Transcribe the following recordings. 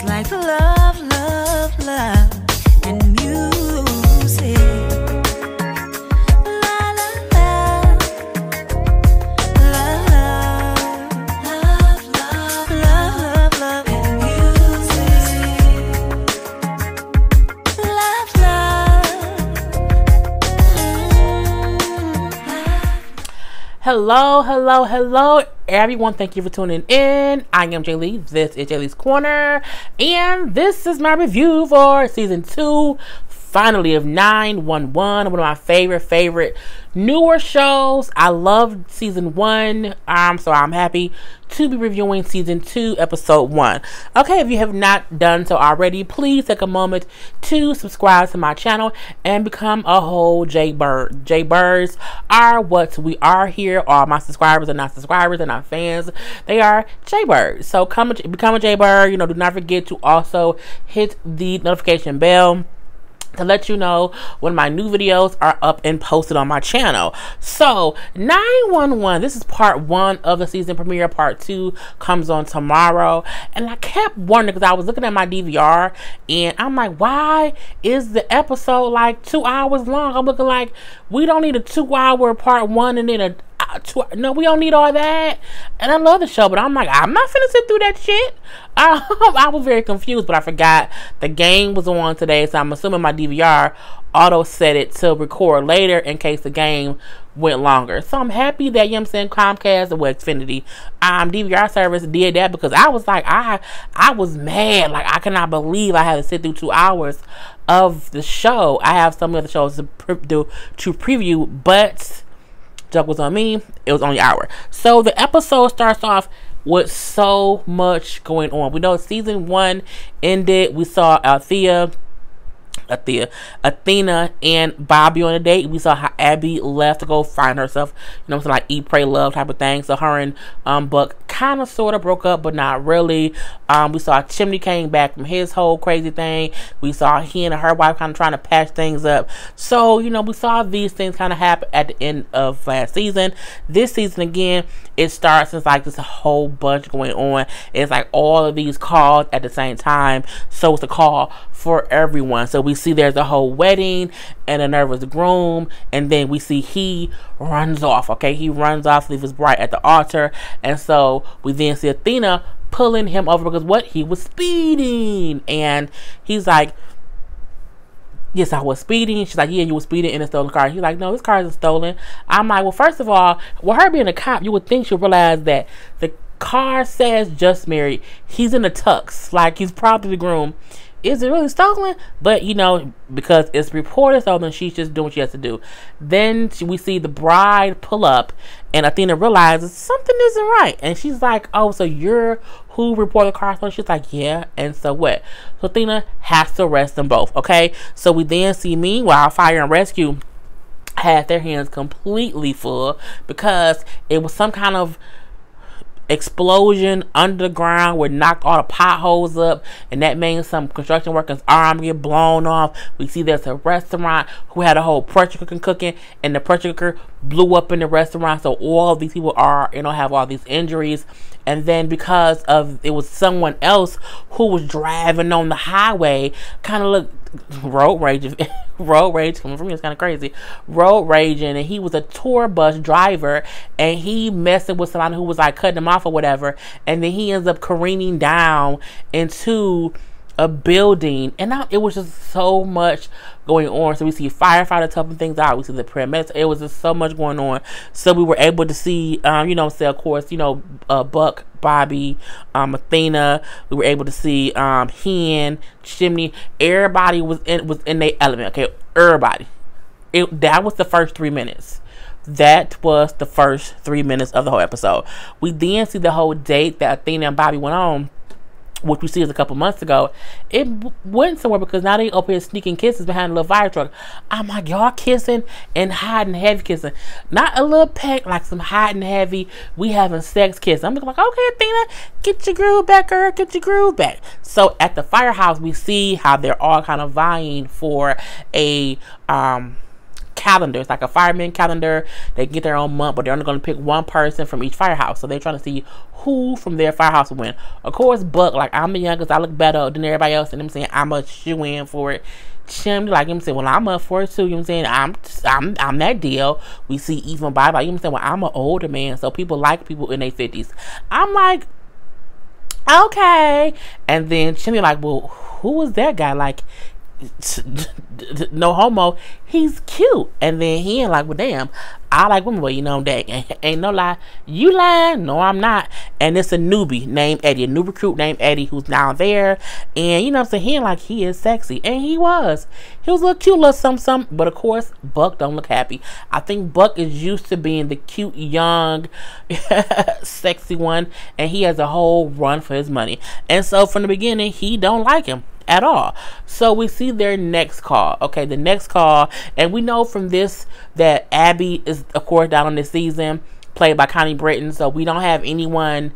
like love, love, love, and music. La la la, love, love, love, love, love, love, and music. Love, love. Hello, hello, hello, everyone. Thank you for tuning in. I am Jay Lee. This is Jay Lee's Corner, and this is my review for season 2, finally, of 911. One of my favorite newer shows. I loved season 1, so I'm happy to be reviewing season 2, episode 1. Okay, if you have not done so already, please take a moment to subscribe to my channel and become a whole J-Bird. J-Birds are what we are here. All my subscribers are not subscribers, they're not fans. They are J-Birds. So become a J-Bird. Do not forget to also hit the notification bell to let you know when my new videos are up and posted on my channel. So 911, this is part 1 of the season premiere. Part 2 comes on tomorrow, and I kept wondering, because I was looking at my DVR and I'm like, why is the episode like 2 hours long? I'm looking like, we don't need a 2-hour part 1 and then a no, we don't need all that. And I love the show, but I'm like, I'm not finna sit through that shit. I was very confused, but I forgot the game was on today, so I'm assuming my DVR auto set it to record later in case the game went longer. So I'm happy that, Comcast or Xfinity DVR service did that, because I was like, I was mad. Like, I cannot believe I had to sit through 2 hours of the show. I have some other shows to preview, but joke was on me. It was only an hour. So the episode starts off with so much going on. We know season 1 ended. We saw Athena and Bobby on a date. We saw how Abby left to go find herself, something like eat, pray, love type of thing. So her and Buck kind of sort of broke up, but not really. We saw Chimney came back from his whole crazy thing. We saw he and her wife kind of trying to patch things up. So, we saw these things kind of happen at the end of last season. This season, again, it starts as like this a whole bunch going on. It's like all of these calls at the same time. So it's a call for everyone. So we see there's a whole wedding and a nervous groom, and then we see he runs off. Okay, he runs off, leaves his bride at the altar, and so we then see Athena pulling him over because he was speeding, and he's like, yes, I was speeding. She's like, yeah, you were speeding in a stolen car. He's like, no, this car isn't stolen. I'm like, well, first of all, with her being a cop, you would think she'll realize that the car says just married. He's in a tux, like he's probably the groom. Is it really stolen? But because it's reported stolen, she's just doing what she has to do. Then we see the bride pull up, and Athena realizes something isn't right, and she's like, oh, so you're who reported the car stolen? She's like, yeah. And so what? So Athena has to arrest them both. Okay, so we then see, meanwhile, fire and rescue had their hands completely full because it was some kind of explosion underground where knocked all the potholes up, and that means some construction workers' arm get blown off. We see there's a restaurant who had a whole pressure cooker cooking, and the pressure cooker blew up in the restaurant, so all of these people are have all these injuries. And then because of it was someone else who was driving on the highway, kind of looked road rage coming from me, it's kind of crazy, road raging, and he was a tour bus driver, and he messing with somebody who was like cutting him off or whatever, and then he ends up careening down into a building, and now it was just so much going on. So we see firefighters helping things out, we see the paramedics. It was just so much going on. So we were able to see of course, Buck, Bobby, Athena. We were able to see Hen, Chimney. Everybody was in their element. Okay, everybody. That was the first 3 minutes. That was the first 3 minutes of the whole episode. We then see the whole date that Athena and Bobby went on, which we see is a couple months ago. It went somewhere because now they up here sneaking kisses behind a little fire truck. I'm like, y'all kissing and hot and heavy kissing. Not a little peck, like some hot and heavy, we having sex kiss. I'm like, okay, Athena, get your groove back, girl, get your groove back. So at the firehouse, we see how they're all kind of vying for a calendar. It's like a fireman calendar. They get their own month, but they're only going to pick one person from each firehouse. So they're trying to see who from their firehouse will win. Of course, Buck, like, I'm the youngest, I look better than everybody else, and I'm saying I'm a shoe in for it. Chim, like, I'm saying, well, I'm up for it too. You know what I'm saying? I'm that deal. We see even Bobby, like, you know what I'm saying? Well, I'm an older man, so people like people in their 50s. I'm like, okay. And then Chimmy like, well, who was that guy? Like, no homo, he's cute. And then he ain't like, well, damn, I like women. Well, you know, that ain't no lie. You lying? No, I'm not. And it's a newbie named Eddie, a new recruit named Eddie, who's now there. And you know what I'm saying, he ain't like, he is sexy, and he was a little cute, little something. But of course, Buck don't look happy. I think Buck is used to being the cute, young, sexy one, and he has a whole run for his money. And so from the beginning, he don't like him at all. So we see their next call. Okay, the next call, and we know from this that Abby is, of course, down on this season, played by Connie Britton. So we don't have anyone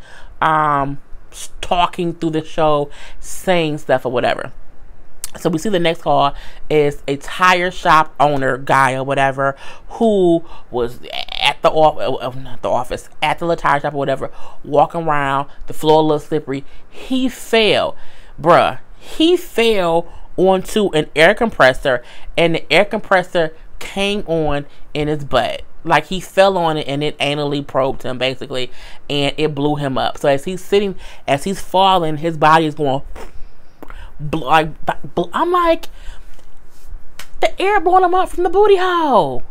talking through the show, saying stuff or whatever. So we see the next call is a tire shop owner guy or whatever who was at the office, at the tire shop or whatever, walking around, the floor a little slippery. He fell, bruh. He fell onto an air compressor, and the air compressor came on in his butt. Like, he fell on it, and it anally probed him, basically, and it blew him up. So as he's falling, his body is going, like, I'm like, the air blowing him up from the booty hole.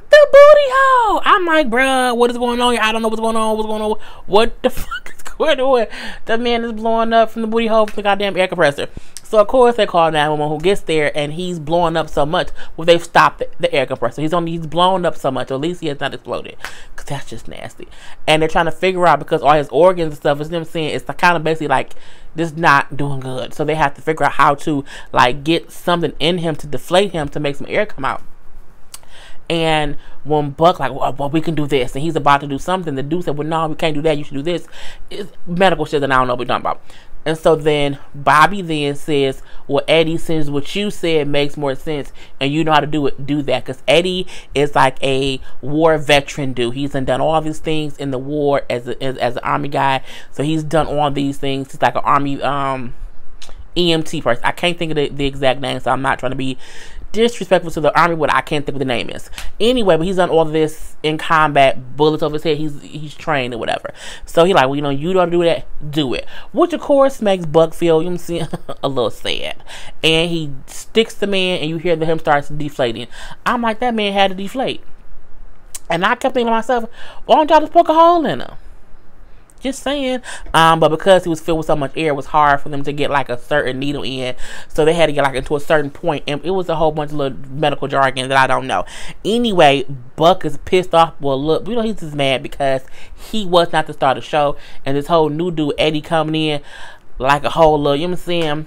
The booty hole. I'm like, bruh, what is going on here? I don't know what's going on. What the fuck is going on? The man is blowing up from the booty hole from the goddamn air compressor. So of course they call 911, who gets there, and he's blowing up so much. Well, they've stopped the air compressor. He's blown up so much. Or at least he has not exploded, because that's just nasty. And they're trying to figure out, because all his organs and stuff, is them saying it's kind of basically like this not doing good. So they have to figure out how to like get something in him to deflate him to make some air come out. And when Buck like, well, we can do this, and he's about to do something, the dude said, well, no, we can't do that, you should do this. It's medical shit that I don't know what we're talking about. And so then Bobby then says, well, Eddie, since what you said makes more sense and you know how to do it, do that. Because Eddie is like a war veteran dude. He's done all these things in the war as an army guy. So he's done all these things. He's like an army EMT person. I can't think of the exact name, so I'm not trying to be disrespectful to the army, but I can't think what the name is. Anyway, but he's done all of this in combat, bullets over his head. He's trained or whatever. So he like, well, you know, you don't do that, do it. Which of course makes Buck feel, you know what I'm saying, a little sad. And he sticks the man, and you hear him starts deflating. I'm like, that man had to deflate. And I kept thinking to myself, why don't y'all just poke a hole in him? Just saying. But because he was filled with so much air, it was hard for them to get like a certain needle in. So they had to get like into a certain point. And it was a whole bunch of little medical jargon that I don't know. Anyway, Buck is pissed off. Well, look, you know, he's just mad because he was not to start the show. And this whole new dude, Eddie, coming in like a whole little, you know what I'm saying?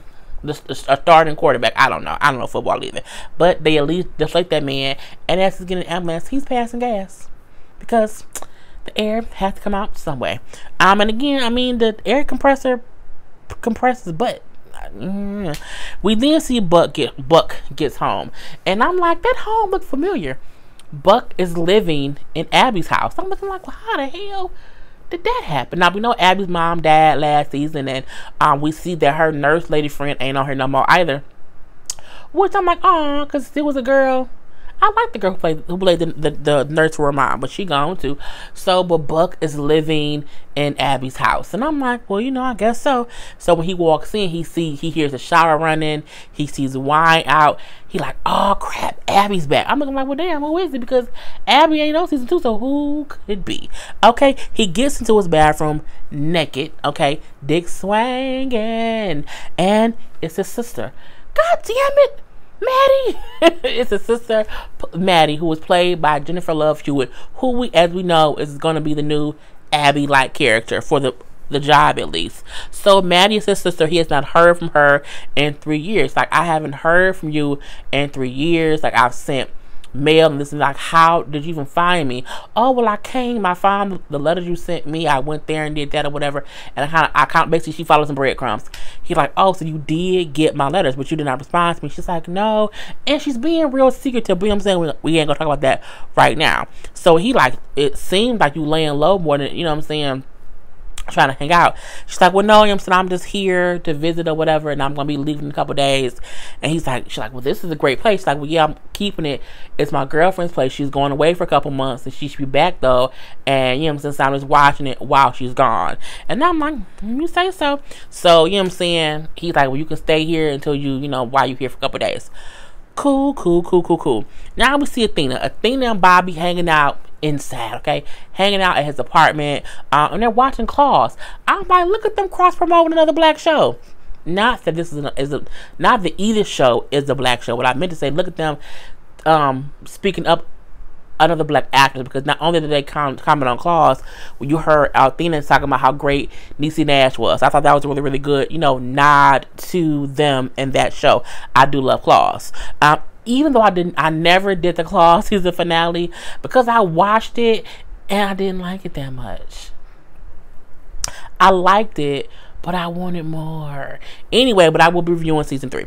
A starting quarterback. I don't know football either. But they at least deflate that man. And as he's getting an ambulance, he's passing gas. Because the air has to come out some way. And again, I mean, the air compressor compresses butt. We then see Buck gets home. And I'm like, that home looks familiar. Buck is living in Abby's house. I'm looking like, well, how the hell did that happen? Now, we know Abby's mom died last season. And we see that her nurse lady friend ain't on here no more either. Which I'm like, oh, because it was a girl. I like the girl who played the nurse for her mom, but she gone too. So, but Buck is living in Abby's house. And I'm like, well, you know, I guess so. So when he walks in, he hears a shower running. He sees wine out. He like, oh, crap, Abby's back. I'm looking like, well, damn, who is it? Because Abby ain't on season 2, so who could it be? Okay, he gets into his bathroom naked, okay, dick swanging. And it's his sister. God damn it. Maddie. It's his sister, Maddie, who was played by Jennifer Love Hewitt, who as we know, is going to be the new Abby-like character for the job, at least. So Maddie is his sister. He has not heard from her in 3 years. Like, I haven't heard from you in 3 years. Like, I've sent mail and this and like, how did you even find me? Oh, well, I came, I found the letters you sent me, I went there and did that or whatever, and I kind of basically, she followed some breadcrumbs. He's like, oh, so you did get my letters, but you did not respond to me. She's like, no, and she's being real secretive, but you know what I'm saying, we ain't gonna talk about that right now. So he like, it seems like you laying low more than, you know what I'm saying, trying to hang out. She's like, well, no, you know what I'm saying, I'm just here to visit or whatever, and I'm gonna be leaving in a couple days. And she's like, well, this is a great place. She's like, well, yeah, I'm keeping it. It's my girlfriend's place. She's going away for a couple months, and she should be back though. And you know what I'm saying, so I'm just watching it while she's gone. And I'm like, you say so. So you know what I'm saying, he's like, well, you can stay here until you know, while you're here for a couple days. Cool. Now we see Athena and Bobby hanging out inside, okay, hanging out at his apartment, and they're watching Claws. I'm like, look at them cross promoting another black show. Not that this not the Edith show is a black show. What I meant to say, look at them speaking up another black actor, because not only did they comment on Claws, when you heard Athena talking about how great Niecy Nash was. I thought that was a really, really good, you know, nod to them in that show. I do love Claws. Even though I never did the Claws season finale, because I watched it and I didn't like it that much. I liked it, but I wanted more. Anyway, but I will be reviewing season 3.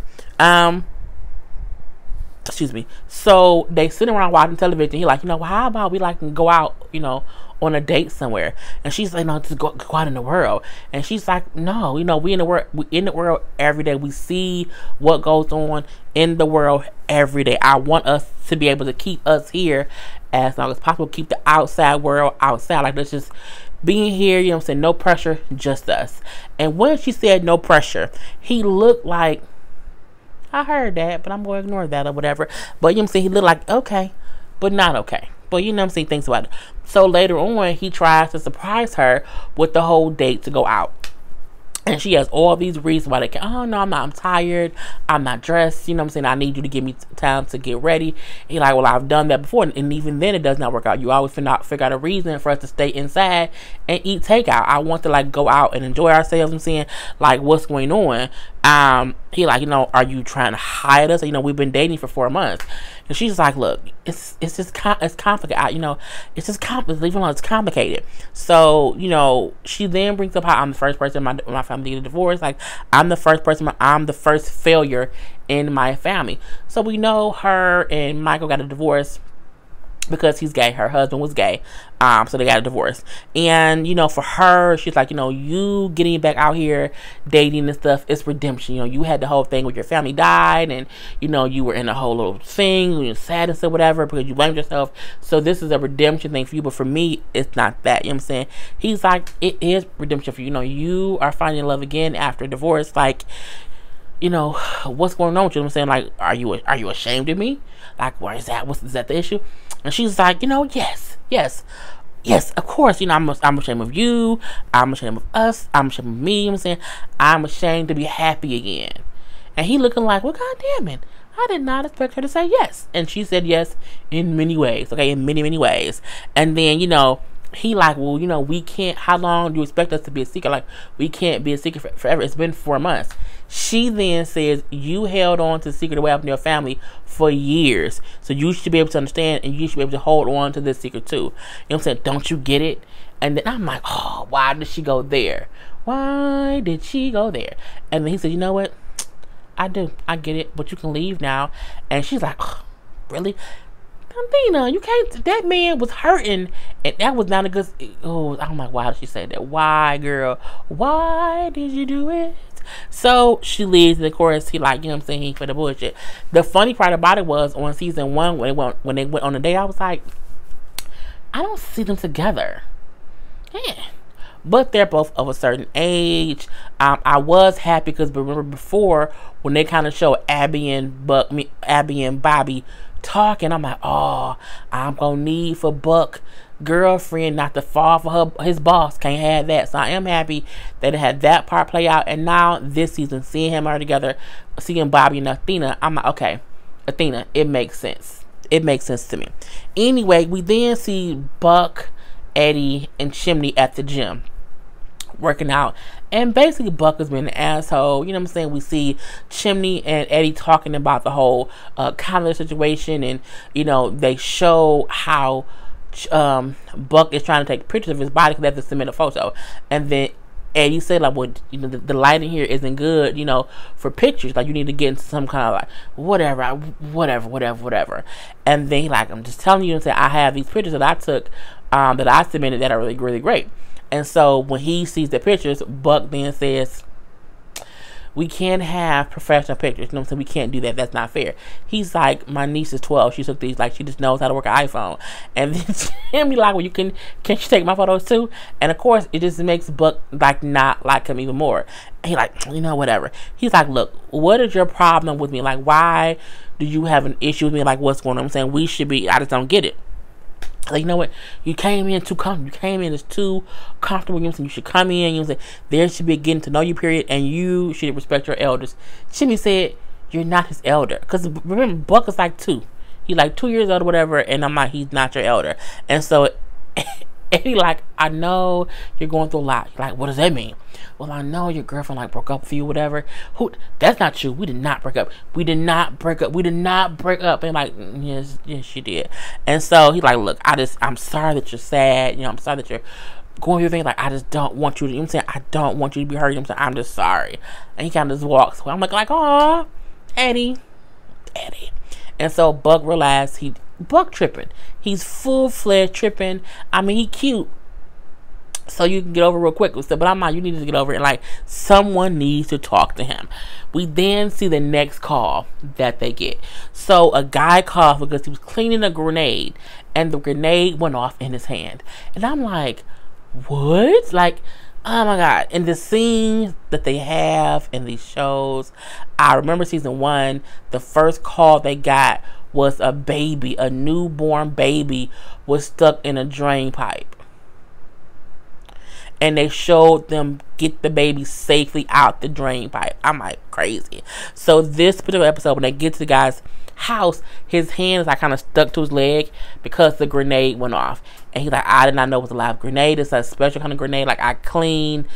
Excuse me. So they sitting around watching television. He like, you know, well, how about we like go out, you know, on a date somewhere? And she's like, no, just go out in the world. And she's like, no, you know, we in the world every day. We see what goes on in the world every day. I want us to be able to keep us here as long as possible. Keep the outside world outside. Like, let's just being here, you know what I'm saying, no pressure, just us. And when she said no pressure, he looked like, I heard that, but I'm going to ignore that or whatever. But you know what I'm saying, he looked like okay, but not okay. But you know what I'm saying, thinks about it. So later on, he tries to surprise her with the whole date to go out. And she has all these reasons why they can. Oh no, I'm tired. I'm not dressed. You know what I'm saying? I need you to give me time to get ready. He's like, well, I've done that before, and even then it does not work out. You always figure out a reason for us to stay inside and eat takeout. I want to like go out and enjoy ourselves. I'm saying, like, what's going on? He like, you know, are you trying to hide us? You know, we've been dating for 4 months. And she's like, look, it's just it's complicated. You know, it's just complicated. Even though it's complicated. So you know, she then brings up how I'm the first person in my family to get a divorce. Like, I'm the first failure in my family. So we know her and Michael got a divorce because he's gay. Her husband was gay. So they got a divorce. And, you know, for her, she's like, you know, you getting back out here dating and stuff, it's redemption. You know, you had the whole thing where your family died and, you know, you were in a whole little thing, you're sadness or whatever because you blamed yourself. So this is a redemption thing for you. But for me, it's not that. You know what I'm saying? He's like, it is redemption for you. You know, you are finding love again after divorce. Like, you know, what's going on with you? You know what I'm saying? Like, are you ashamed of me? Like, is that the issue? And she's like, you know, yes, of course. You know, I'm ashamed of you. I'm ashamed of us. I'm ashamed of me. You know what I'm saying? I'm ashamed to be happy again. And he looking like, well, God damn it. I did not expect her to say yes. And she said yes in many ways. Okay, in many, many ways. And then, you know, he like, well, you know, we can't, how long do you expect us to be a secret? Like, we can't be a secret forever. It's been 4 months. She then says, you held on to the secret away from your family for years. So you should be able to understand, and you should be able to hold on to this secret too. You know what I'm saying? Don't you get it? And then I'm like, oh, why did she go there? Why did she go there? And then he said, you know what? I do. I get it. But you can leave now. And she's like, oh, really? Athena, you can't. That man was hurting, and that was not a good. Oh, I'm like, why did she say that? Why, girl? Why did you do it? So she leaves, and of course, he like, you know what I'm saying, he for the bullshit. The funny part about it was on season 1 when they went on a date, I was like, I don't see them together. Yeah. But they're both of a certain age. I was happy because remember before when they kind of show Abby and Bobby talking, I'm like, oh, I'm gonna need for Buck girlfriend not to fall for his boss. Can't have that. So I am happy that it had that part play out. And now this season, seeing him all together, seeing Bobby and Athena, I'm like, okay, Athena, it makes sense. It makes sense to me. Anyway, we then see Buck, Eddie, and Chimney at the gym. working out. And basically Buck has been an asshole. You know what I'm saying? We see Chimney and Eddie talking about the whole calendar situation, and you know, they show how Buck is trying to take pictures of his body because they have to submit a photo. And then Eddie said, like, well, you know, the lighting here isn't good, you know, for pictures. Like, you need to get into some kind of, like, whatever. And then he, like, I'm just telling you, and say, I have these pictures that I took, that I submitted that are really, really great. And so when he sees the pictures, Buck then says, we can't have professional pictures. You know what I'm saying? We can't do that. That's not fair. He's like, my niece is 12. She took these. Like, she just knows how to work an iPhone. And then Jimmy like, well, can't you take my photos too? And of course, it just makes Buck like not like him even more. And he like, you know, whatever. He's like, look, what is your problem with me? Like, why do you have an issue with me? Like, what's going on? I'm saying we should be. I just don't get it. Like, you know what? You came in too comfortable. You came in as too comfortable. You know, you should come in. You know, there should be a getting to know you period, and you should respect your elders. Jimmy said, "You're not his elder." Because remember, Buck is like 2. He's like 2 years old or whatever, and I'm like, he's not your elder. And so Eddie like, I know you're going through a lot. He's like, what does that mean? Well, I know your girlfriend like broke up with you, whatever. That's not true. We did not break up. We did not break up. And like, yes, she did. And so he's like, look, I'm sorry that you're sad. You know, I'm sorry that you're going through your thing. Like, I just don't want you to, you know what I'm saying? I don't want you to be hurt. You know what I'm saying? I'm just sorry. And he kind of just walks away. I'm like, aw, Eddie. And so Buck realized Buck tripping. He's full-fledged tripping. I mean, he cute. So you can get over real quick. But I'm not. You need to get over it. Like, someone needs to talk to him. We then see the next call that they get. So a guy called because he was cleaning a grenade. And the grenade went off in his hand. And I'm like, what? Like, oh my God. And the scenes that they have in these shows. I remember season 1. The first call they got was a baby. A newborn baby was stuck in a drain pipe. And they showed them get the baby safely out the drain pipe. I'm like, crazy. So this particular episode, when they get to the guy's house, his hand is like kind of stuck to his leg because the grenade went off. And he's like, I did not know it was a live grenade. It's a special kind of grenade. Like, I clean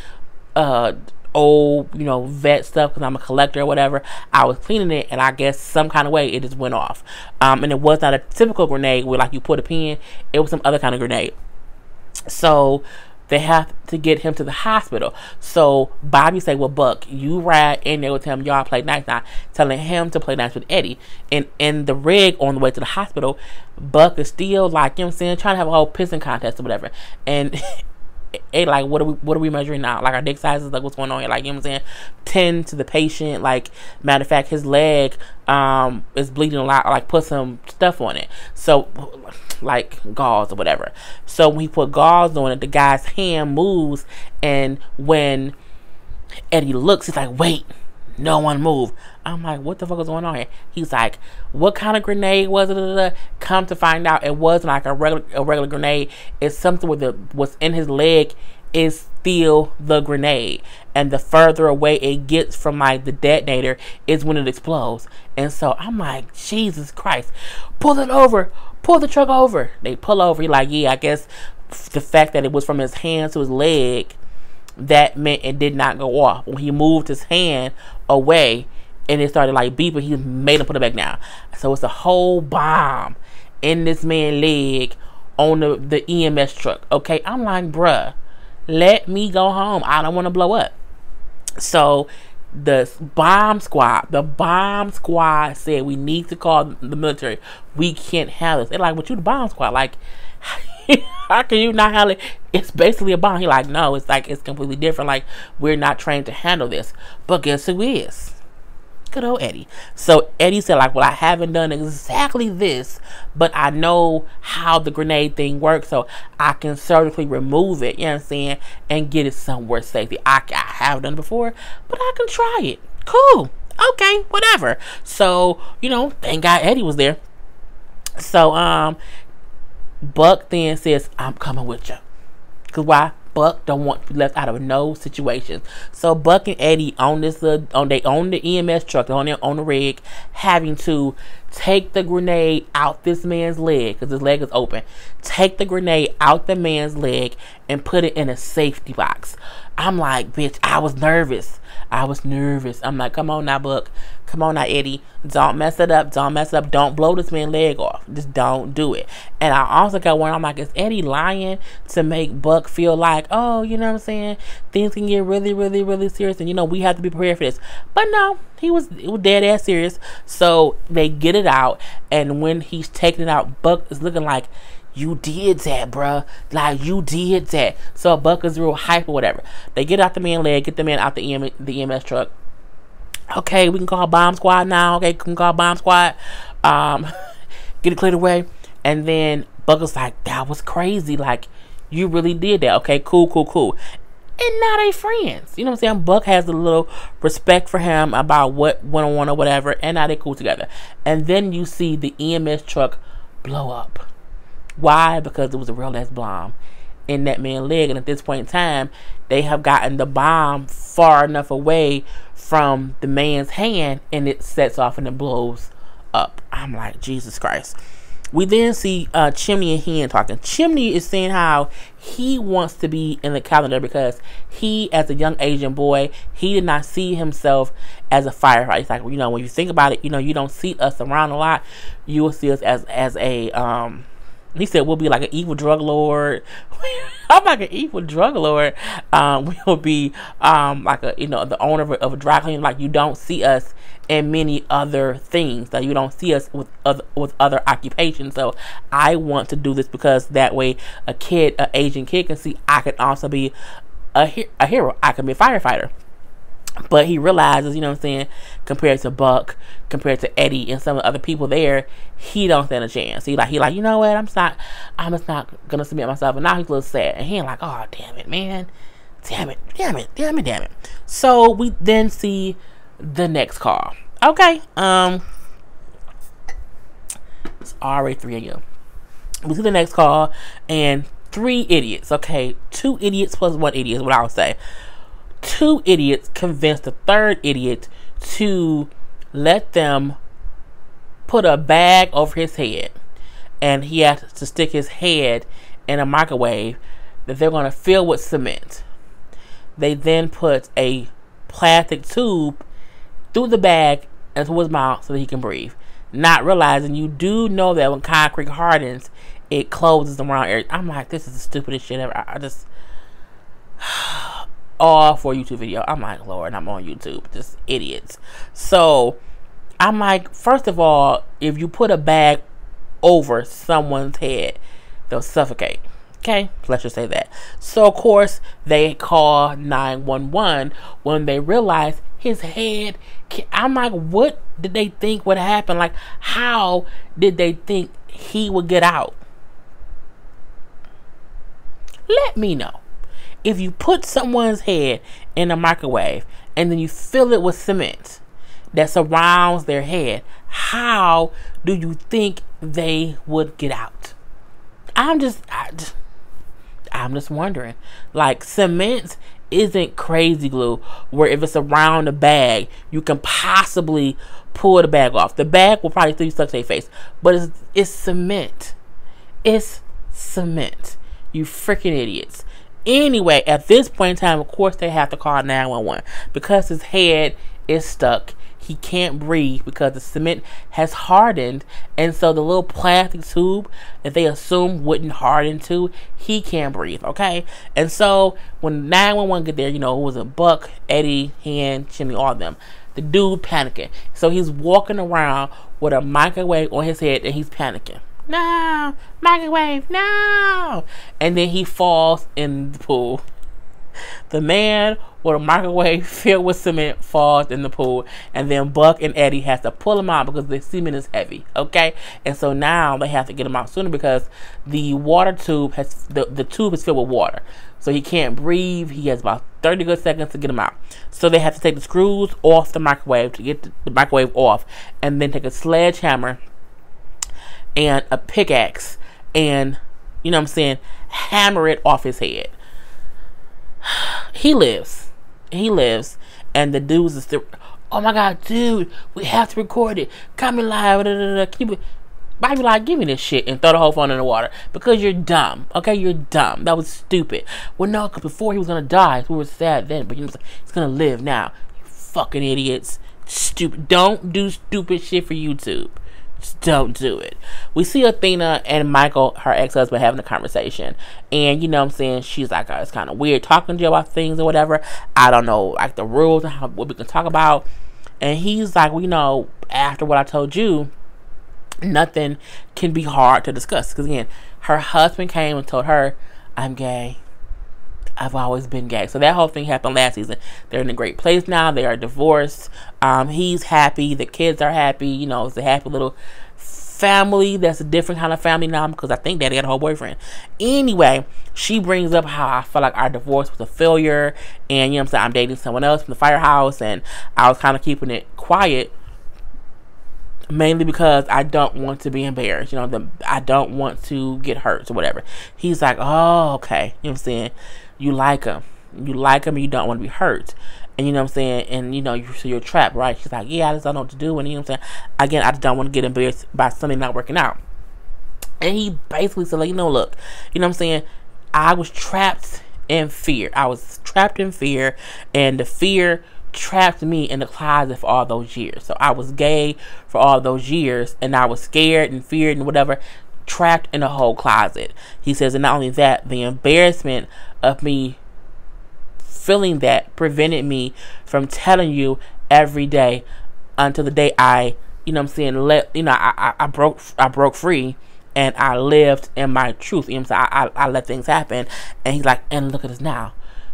old, you know, vet stuff because I'm a collector or whatever. I was cleaning it, and I guess some kind of way it just went off. And it was not a typical grenade where like you put a pin. It was some other kind of grenade. So they have to get him to the hospital. So Bobby say, well, Buck, you ride in there with him. Y'all play nice now. Telling him to play nice with Eddie. And in the rig on the way to the hospital, Buck is still like, you know what I'm saying, trying to have a whole pissing contest or whatever. And it like, what are we measuring now? Like, our dick sizes, like, what's going on here? Like, you know what I'm saying? 10 to the patient. Like, matter of fact, his leg is bleeding a lot. Like, put some stuff on it. So, like, gauze or whatever. So when he put gauze on it, the guy's hand moves, and when Eddie looks, he's like, wait, no one move. I'm like, what the fuck is going on here? He's like, what kind of grenade was it? Come to find out, it wasn't like a regular grenade. It's something with what's in his leg is still the grenade, and the further away it gets from like the detonator is when it explodes. And so I'm like, Jesus Christ, pull the truck over. They pull over. He's like, yeah, I guess the fact that it was from his hand to his leg, that meant it did not go off. When he moved his hand away and it started like beeping, he made him put it back down. So it's a whole bomb in this man's leg on the EMS truck. Okay, I'm like, bruh, let me go home. I don't want to blow up. So the bomb squad said, we need to call the military. We can't handle this. They're like, but you the bomb squad. Like, how can you not handle it? It's basically a bomb. He's like, no, it's like, it's completely different. Like, we're not trained to handle this. But guess who is? Good old Eddie. So Eddie said, like, well, I haven't done exactly this, but I know how the grenade thing works, so I can surgically remove it, you know what I'm saying, and get it somewhere safely. I have done it before, but I can try it. Cool. Okay, whatever. So, you know, thank God Eddie was there. So, Buck then says, I'm coming with you. Because why? Buck don't want to be left out of no situations. So Buck and Eddie on this they own the EMS truck, on the rig, having to take the grenade out this man's leg because his leg is open. Take the grenade out the man's leg and put it in a safety box. I'm like, bitch, I was nervous. I'm like, come on now, Buck. Come on now, Eddie. Don't mess it up. Don't blow this man's leg off. Just don't do it. And I also got one. I'm like, is Eddie lying to make Buck feel like, oh, you know what I'm saying? Things can get really, really, really serious. And, we have to be prepared for this. But no, it was dead ass serious. So they get it out. And when he's taking it out, Buck is looking like, you did that, bruh. Like, you did that. So Buck is real hype or whatever. They get out the man's leg, get the man out the EMS truck. Okay, we can call bomb squad now. Okay, we can call bomb squad. Get it cleared away. And then Buck was like, that was crazy. Like, you really did that. Okay, cool. And now they friends. You know what I'm saying? Buck has a little respect for him about what went on or whatever. And now they cool together. And then you see the EMS truck blow up. Why? Because it was a real ass bomb in that man's leg, and at this point in time, they have gotten the bomb far enough away from the man's hand, and it sets off and it blows up. I'm like, Jesus Christ. We then see Chimney and Hen talking. Chimney is saying how he wants to be in the calendar because he, as a young Asian boy, he did not see himself as a firefighter. It's like, when you think about it, you don't see us around a lot. You will see us as a he said we'll be like an evil drug lord. I'm like an evil drug lord. We'll be like the owner of a dry cleaner. Like, you don't see us in many other things. Like, you don't see us with other occupations. So I want to do this because that way an Asian kid can see I can also be a hero. I can be a firefighter. But he realizes, compared to Buck, compared to Eddie and some of the other people there, he don't stand a chance. He like, you know what? I'm just not gonna submit myself. And now he's a little sad. And he like, oh, damn it, man. Damn it. So we then see the next call. Okay. It's already 3 a.m. We see the next call and 3 idiots. Okay. 2 idiots plus 1 idiot is what I would say. 2 idiots convinced the 3rd idiot to let them put a bag over his head, and he has to stick his head in a microwave that they're going to fill with cement. They then put a plastic tube through the bag into his mouth so that he can breathe, not realizing you do know that when concrete hardens, it closes around areas. I'm like, this is the stupidest shit ever. I just all for a YouTube video. I'm like, Lord, I'm on YouTube. Just idiots. So I'm like, first of all, if you put a bag over someone's head, they'll suffocate. Okay, let's just say that. So of course they call 911 when they realize his head. I'm like, what did they think would happen? Like, how did they think he would get out? Let me know. If you put someone's head in a microwave and then you fill it with cement that surrounds their head, how do you think they would get out? I'm just wondering. Like, cement isn't crazy glue where if it's around a bag, you can possibly pull the bag off. The bag will probably still stuck to their face, but it's cement. It's cement. You freaking idiots. Anyway, at this point in time, of course, they have to call 911 because his head is stuck. He can't breathe because the cement has hardened, and so the little plastic tube that they assume wouldn't harden to, he can't breathe. Okay, and so when 911 get there, it was a Buck, Eddie, Hen, Jimmy, all of them. The dude panicking, so he's walking around with a microwave on his head, and he's panicking. No, microwave, no. And then he falls in the pool. The man with a microwave filled with cement falls in the pool, and then Buck and Eddie has to pull him out because the cement is heavy. Okay, and so now they have to get him out sooner because the water tube has the tube is filled with water, so he can't breathe. He has about 30 good seconds to get him out. So they have to take the screws off the microwave to get the microwave off, and then take a sledgehammer and a pickaxe and hammer it off his head. He lives. He lives. And the dudes is still, oh my God, dude, we have to record it. Coming live. Da, da, da, keep it. Bobby like, give me this shit and throw the whole phone in the water because you're dumb. Okay, you're dumb. That was stupid. Well, no, because before he was gonna die, we were sad then, but he's gonna live now. You fucking idiots. Stupid. Don't do stupid shit for YouTube. Just don't do it. We see Athena and Michael, her ex-husband, having a conversation. And, you know what I'm saying, she's like, it's kind of weird talking to you about things or whatever. I don't know, like, the rules and what we can talk about. And he's like, well, you know, after what I told you, nothing can be hard to discuss. Because, again, her husband came and told her, I'm gay. I've always been gay. So that whole thing happened last season. They're in a great place now. They are divorced. He's happy. The kids are happy. You know, it's a happy little family. That's a different kind of family now because I think Daddy got a whole boyfriend. Anyway, she brings up how I felt like our divorce was a failure. And, you know what I'm saying, I'm dating someone else from the firehouse. And I was kind of keeping it quiet. Mainly because I don't want to be embarrassed. You know, I don't want to get hurt or whatever. He's like, oh, okay. You know what I'm saying? You like him. You like him and you don't want to be hurt. And you know what I'm saying? And you know, so you're trapped, right? She's like, yeah, I just don't know what to do. And you know what I'm saying? Again, I just don't want to get embarrassed by something not working out. And he basically said, like, you know, look, you know what I'm saying? I was trapped in fear. I was trapped in fear. And the fear trapped me in the closet for all those years. So I was gay for all those years. And I was scared and feared and whatever. Trapped in a whole closet. He says, and not only that, the embarrassment of me feeling that prevented me from telling you every day until the day I, you know what I'm saying, I broke free and I lived in my truth. You know what I'm saying? I let things happen. And he's like, and look at us now.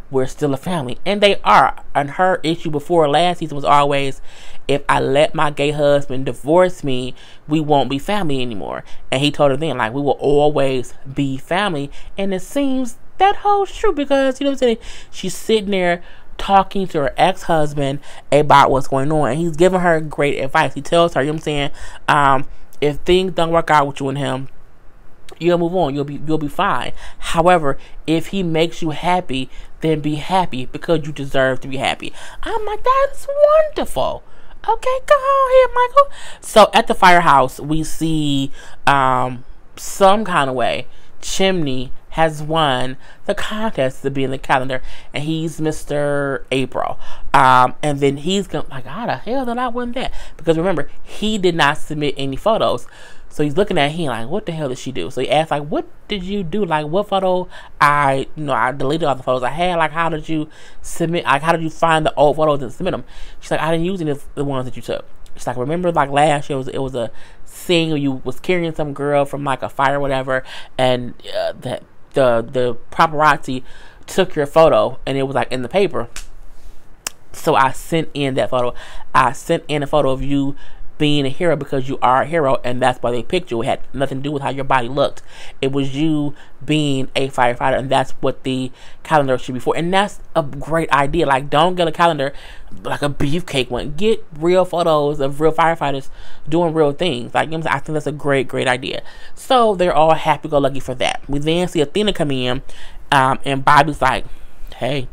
We're still a family. And they are. And her issue before last season was always, if I let my gay husband divorce me, we won't be family anymore. And he told her then, like, we will always be family. And it seems that holds true because, you know what I'm saying, she's sitting there talking to her ex-husband about what's going on. And he's giving her great advice. He tells her, you know what I'm saying, if things don't work out with you and him, you'll move on. You'll be fine. However, if he makes you happy, then be happy because you deserve to be happy. I'm like, that's wonderful. Okay, go ahead, Michael. So at the firehouse, we see some kind of way Chimney has won the contest to be in the calendar, and he's Mr. April. And then he's going like, how the hell did I win that? Because remember, he did not submit any photos. So he's looking at him like, what the hell did she do? So he asked, like, what did you do? Like, what photo? I deleted all the photos I had. Like, how did you submit? Like, how did you find the old photos and submit them? She's like, I didn't use any of the ones that you took. She's like, remember, like, last year it was a scene where you was carrying some girl from, like, a fire or whatever, and the paparazzi took your photo, and it was, like, in the paper. So I sent in that photo. I sent in a photo of you being a hero because you are a hero, and that's why they picked you. It had nothing to do with how your body looked. It was you being a firefighter, and that's what the calendar should be for. And that's a great idea. Like, don't get a calendar like a beefcake one. Get real photos of real firefighters doing real things. Like, you know, I think that's a great idea. So they're all happy-go-lucky for that. We then see Athena come in, and Bobby's like, hey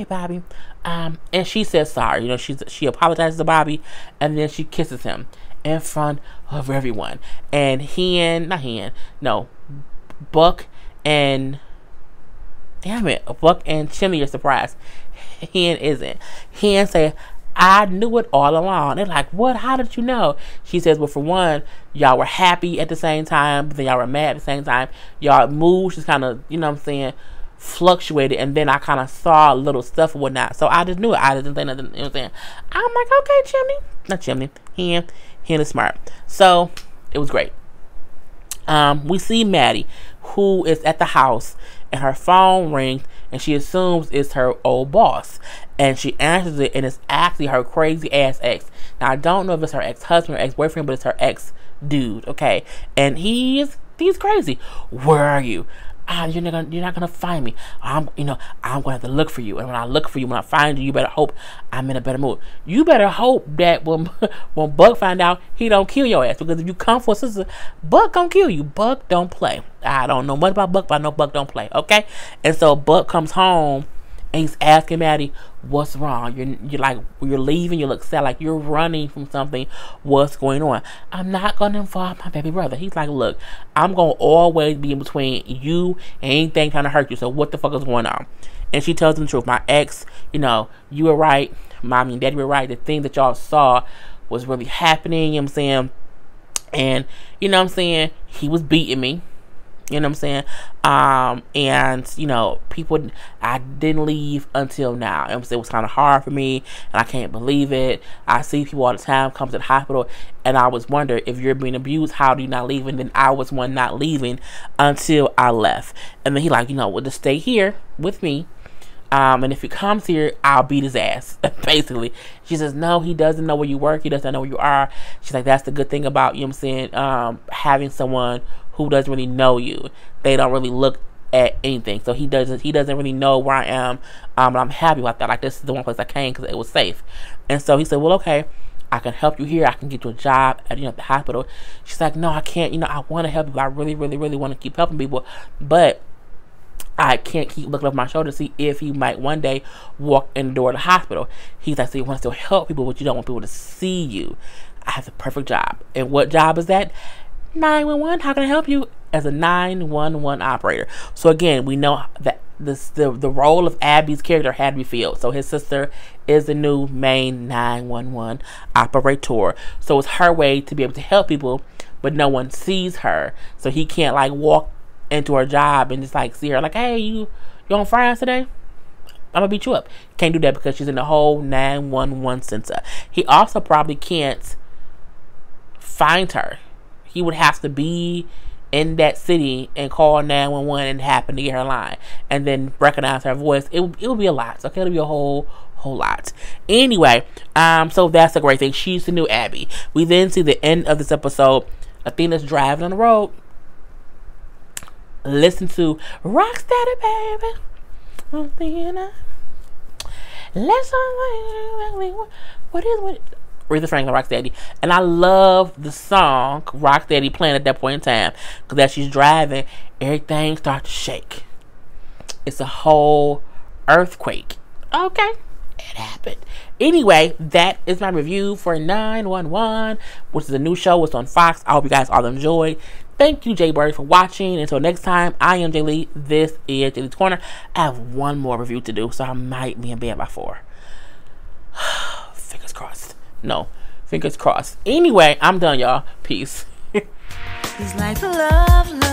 Bobby. And she says sorry. You know, she apologizes to Bobby, and then she kisses him in front of everyone. And Buck and Chimney are surprised. Hen isn't. Hen say, I knew it all along. They're like, what? How did you know? She says, well, for one, y'all were happy at the same time, but then y'all were mad at the same time. Y'all mood just kind of, you know what I'm saying, fluctuated, and then I kind of saw little stuff and whatnot. So I just knew it. I didn't say nothing. You know what I'm saying? I'm like, okay, Hen is smart. So it was great. We see Maddie, who is at the house, and her phone rings, and she assumes it's her old boss, and she answers it, and it's actually her crazy ass ex. Now I don't know if it's her ex-husband or ex-boyfriend, but it's her ex-dude. Okay, and he's crazy. Where are you? you're not gonna find me. I'm gonna have to look for you. And when I look for you, when I find you, you better hope I'm in a better mood. You better hope that when Buck find out, he don't kill your ass. Because if you come for a sister, Buck gonna kill you. Buck don't play. I don't know much about Buck, but I know Buck don't play. Okay? And so Buck comes home and he's asking Maddie, what's wrong? You're leaving, you look sad, like you're running from something. What's going on? I'm not gonna involve my baby brother. He's like, look, I'm gonna always be in between you and anything trying to hurt you. So what the fuck is going on? And she tells him the truth. My ex, you were right. Mommy and daddy were right. The thing that y'all saw was really happening, you know what I'm saying? And you know what I'm saying? He was beating me. You know what I'm saying? And, people, I didn't leave until now. You know what I'm saying? It was kind of hard for me, and I can't believe it. I see people all the time come to the hospital, and I was wondering, if you're being abused, how do you not leave? And then I was one not leaving until I left. And then he like, well, just stay here with me. And if he comes here, I'll beat his ass, basically. She says, no, he doesn't know where you work. He doesn't know where you are. She's like, that's the good thing about, you know what I'm saying, having someone who doesn't really know you. They don't really look at anything. So he doesn't really know where I am. But I'm happy about that. Like, this is the one place I came because it was safe. And so he said, well, okay, I can help you here. I can get you a job at, the hospital. She's like, no, I can't. I want to help you. I really, really, really want to keep helping people. But I can't keep looking over my shoulder to see if he might one day walk in the door of the hospital. He's like, so you want to still help people, but you don't want people to see you. I have the perfect job. And what job is that? 911. How can I help you? As a 911 operator. So again, we know that the role of Abby's character had to be filled. So his sister is the new main 911 operator. So it's her way to be able to help people, but no one sees her. So he can't like walk into her job and just like see her like, hey, you on fries today? I'm gonna beat you up. Can't do that because she's in the whole 911 center. He also probably can't find her. He would have to be in that city and call 911 and happen to get her line and then recognize her voice. It would be a lot. Okay, it'll be a whole lot. Anyway, so that's a great thing. She's the new Abby. We then see the end of this episode. Athena's driving on the road. Listen to Rocksteady, baby. Athena. Let's what is Aretha Franklin, Rocksteady. And I love the song Rocksteady playing at that point in time. Because as she's driving, everything starts to shake. It's a whole earthquake. Okay. It happened. Anyway, that is my review for 911, which is a new show. It's on Fox. I hope you guys all enjoyed. Thank you, Jay Bird, for watching. Until next time, I am Jay Lee. This is Jay Lee's Corner. I have one more review to do, so I might be in bed by 4. Fingers crossed. No, fingers crossed. Anyway, I'm done, y'all. Peace. It's like love.